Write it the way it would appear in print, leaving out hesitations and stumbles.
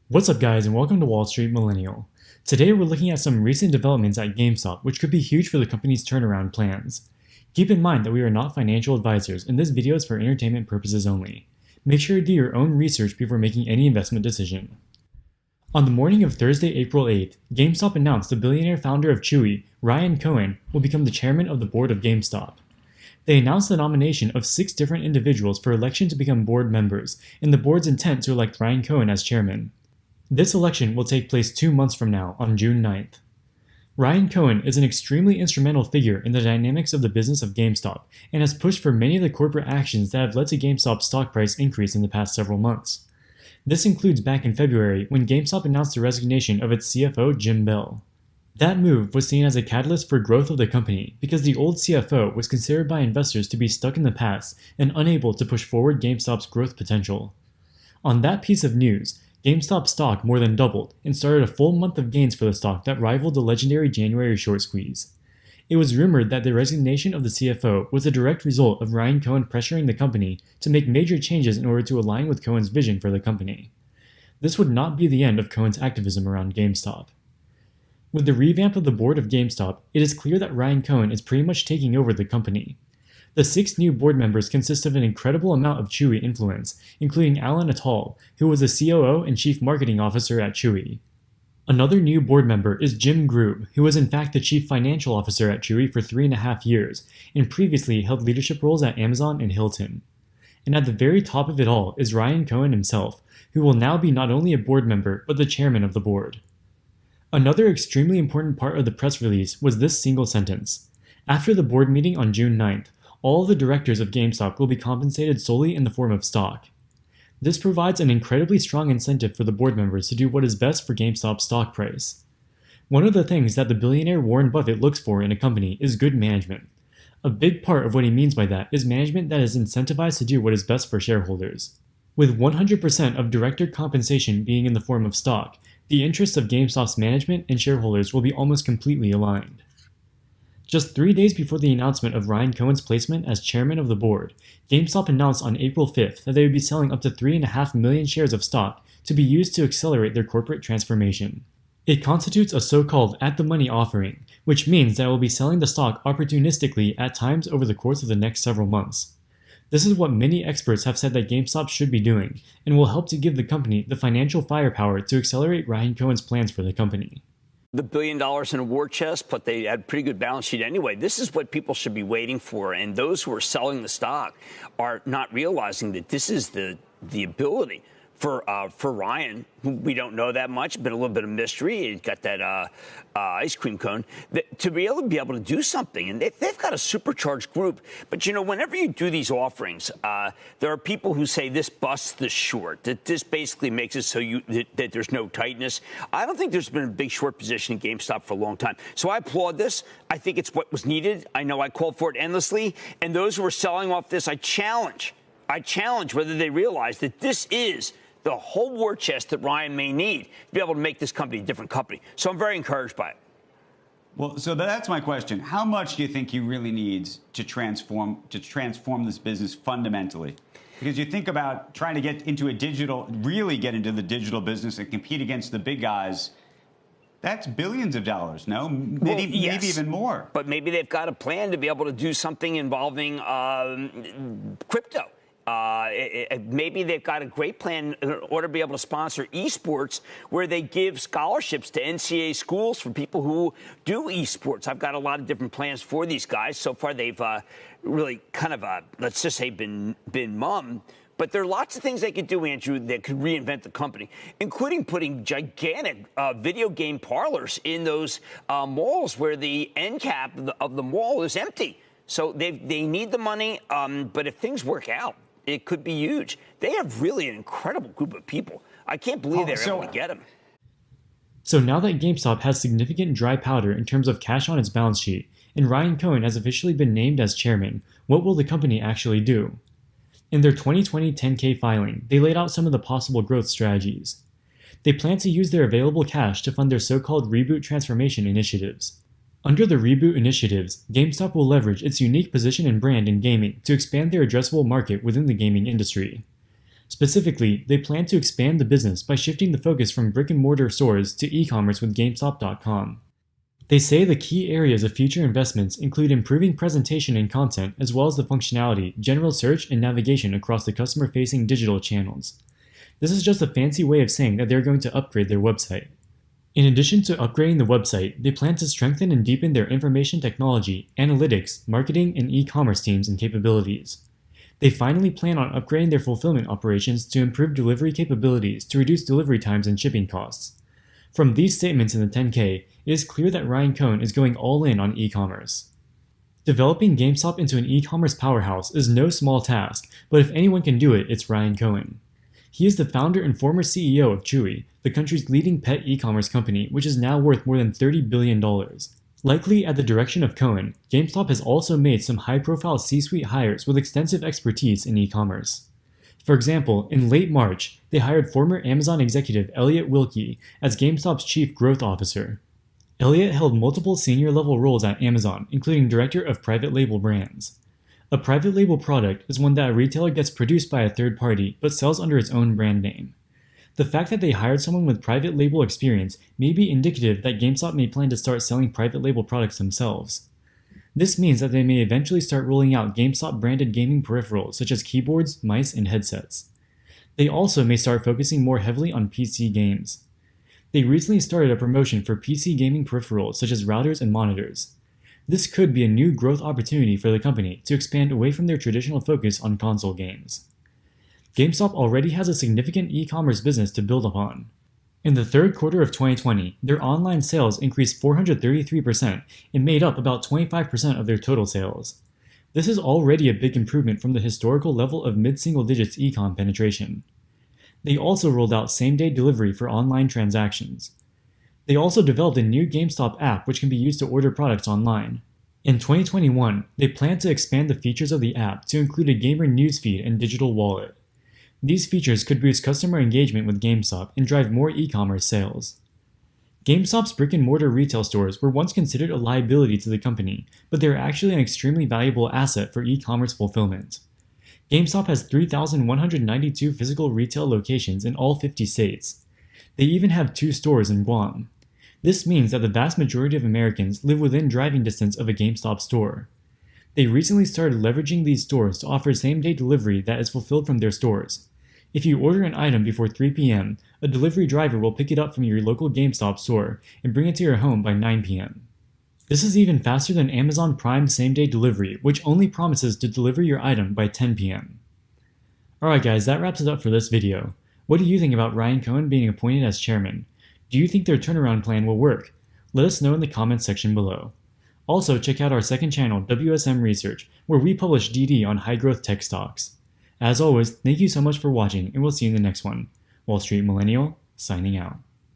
What's up guys and welcome to Wall Street Millennial. Today we're looking at some recent developments at Gamestop which could be huge for the company's turnaround plans. Keep in mind that we are not financial advisors and this video is for entertainment purposes only. Make sure to do your own research before making any investment decision. On the morning of Thursday, April 8th, GameStop announced the billionaire founder of Chewy, Ryan Cohen, will become the chairman of the board of GameStop. They announced the nomination of 6 different individuals for election to become board members, and the board's intent to elect Ryan Cohen as chairman. This election will take place 2 months from now, on June 9th. Ryan Cohen is an extremely instrumental figure in the dynamics of the business of GameStop, and has pushed for many of the corporate actions that have led to GameStop's stock price increase in the past several months. This includes back in February when GameStop announced the resignation of its CFO, Jim Bell. That move was seen as a catalyst for growth of the company because the old CFO was considered by investors to be stuck in the past and unable to push forward GameStop's growth potential. On that piece of news, GameStop stock more than doubled and started a full month of gains for the stock that rivaled the legendary January short squeeze. It was rumored that the resignation of the CFO was a direct result of Ryan Cohen pressuring the company to make major changes in order to align with Cohen's vision for the company. This would not be the end of Cohen's activism around GameStop. With the revamp of the board of GameStop, it is clear that Ryan Cohen is pretty much taking over the company. The 6 new board members consist of an incredible amount of Chewy influence, including Alan Attal, who was the COO and Chief Marketing Officer at Chewy. Another new board member is Jim Grube, who was in fact the Chief Financial Officer at Chewy for 3.5 years, and previously held leadership roles at Amazon and Hilton. And at the very top of it all is Ryan Cohen himself, who will now be not only a board member, but the chairman of the board. Another extremely important part of the press release was this single sentence. After the board meeting on June 9th, all of the directors of GameStop will be compensated solely in the form of stock. This provides an incredibly strong incentive for the board members to do what is best for GameStop's stock price. One of the things that the billionaire Warren Buffett looks for in a company is good management. A big part of what he means by that is management that is incentivized to do what is best for shareholders. With 100% of director compensation being in the form of stock, the interests of GameStop's management and shareholders will be almost completely aligned. Just 3 days before the announcement of Ryan Cohen's placement as chairman of the board, GameStop announced on April 5th that they would be selling up to 3.5 million shares of stock to be used to accelerate their corporate transformation. It constitutes a so-called at-the-money offering, which means that it will be selling the stock opportunistically at times over the course of the next several months. This is what many experts have said that GameStop should be doing, and will help to give the company the financial firepower to accelerate Ryan Cohen's plans for the company. The $1 billion in a war chest, but they had a pretty good balance sheet anyway. This is what people should be waiting for. And those who are selling the stock are not realizing that this is the ability for Ryan, who we don't know that much, been a little bit of mystery. He's got that ice cream cone, to be able to do something. And they've got a supercharged group. But, you know, whenever you do these offerings, there are people who say this busts the short, that this basically makes it so that there's no tightness. I don't think there's been a big short position in GameStop for a long time. So I applaud this. I think it's what was needed. I know I called for it endlessly. And those who are selling off this, I challenge whether they realize that this is the whole war chest that Ryan may need to be able to make this company a different company. So I'm very encouraged by it. Well, so that's my question. How much do you think he really needs to transform this business fundamentally? Because you think about trying to really get into the digital business and compete against the big guys. That's billions of dollars, no? Maybe even more. But maybe they've got a plan to be able to do something involving crypto. Maybe they've got a great plan in order to be able to sponsor esports, where they give scholarships to NCAA schools for people who do esports. I've got a lot of different plans for these guys. So far, they've really kind of, let's just say, been mum. But there are lots of things they could do, Andrew, that could reinvent the company, including putting gigantic video game parlors in those malls where the end cap of the mall is empty. So they need the money, but if things work out, it could be huge. They have really an incredible group of people. I can't believe they're able to get them. So now that GameStop has significant dry powder in terms of cash on its balance sheet, and Ryan Cohen has officially been named as chairman, what will the company actually do? In their 2020 10-K filing, they laid out some of the possible growth strategies. They plan to use their available cash to fund their so-called reboot transformation initiatives. Under the reboot initiatives, GameStop will leverage its unique position and brand in gaming to expand their addressable market within the gaming industry. Specifically, they plan to expand the business by shifting the focus from brick-and-mortar stores to e-commerce with Gamestop.com. They say the key areas of future investments include improving presentation and content, as well as the functionality, general search, and navigation across the customer-facing digital channels. This is just a fancy way of saying that they're going to upgrade their website. In addition to upgrading the website, they plan to strengthen and deepen their information technology, analytics, marketing, and e-commerce teams and capabilities. They finally plan on upgrading their fulfillment operations to improve delivery capabilities to reduce delivery times and shipping costs. From these statements in the 10K, it is clear that Ryan Cohen is going all in on e-commerce. Developing GameStop into an e-commerce powerhouse is no small task, but if anyone can do it, it's Ryan Cohen. He is the founder and former CEO of Chewy, the country's leading pet e-commerce company, which is now worth more than $30 billion. Likely at the direction of Cohen, GameStop has also made some high-profile C-suite hires with extensive expertise in e-commerce. For example, in late March, they hired former Amazon executive Elliot Wilkie as GameStop's chief growth officer. Elliot held multiple senior-level roles at Amazon, including director of private label brands. A private label product is one that a retailer gets produced by a third party but sells under its own brand name. The fact that they hired someone with private label experience may be indicative that GameStop may plan to start selling private label products themselves. This means that they may eventually start rolling out GameStop-branded gaming peripherals such as keyboards, mice, and headsets. They also may start focusing more heavily on PC games. They recently started a promotion for PC gaming peripherals such as routers and monitors. This could be a new growth opportunity for the company to expand away from their traditional focus on console games. GameStop already has a significant e-commerce business to build upon. In the third quarter of 2020, their online sales increased 433% and made up about 25% of their total sales. This is already a big improvement from the historical level of mid-single digits e-com penetration. They also rolled out same-day delivery for online transactions. They also developed a new GameStop app which can be used to order products online. In 2021, they plan to expand the features of the app to include a gamer newsfeed and digital wallet. These features could boost customer engagement with GameStop and drive more e-commerce sales. GameStop's brick-and-mortar retail stores were once considered a liability to the company, but they are actually an extremely valuable asset for e-commerce fulfillment. GameStop has 3,192 physical retail locations in all 50 states. They even have 2 stores in Guam. This means that the vast majority of Americans live within driving distance of a GameStop store. They recently started leveraging these stores to offer same-day delivery that is fulfilled from their stores. If you order an item before 3 p.m., a delivery driver will pick it up from your local GameStop store and bring it to your home by 9 p.m. This is even faster than Amazon Prime same-day delivery, which only promises to deliver your item by 10 p.m. Alright guys, that wraps it up for this video. What do you think about Ryan Cohen being appointed as chairman? Do you think their turnaround plan will work? Let us know in the comments section below. Also, check out our second channel, WSM Research, where we publish DD on high-growth tech stocks. As always, thank you so much for watching, and we'll see you in the next one. Wall Street Millennial, signing out.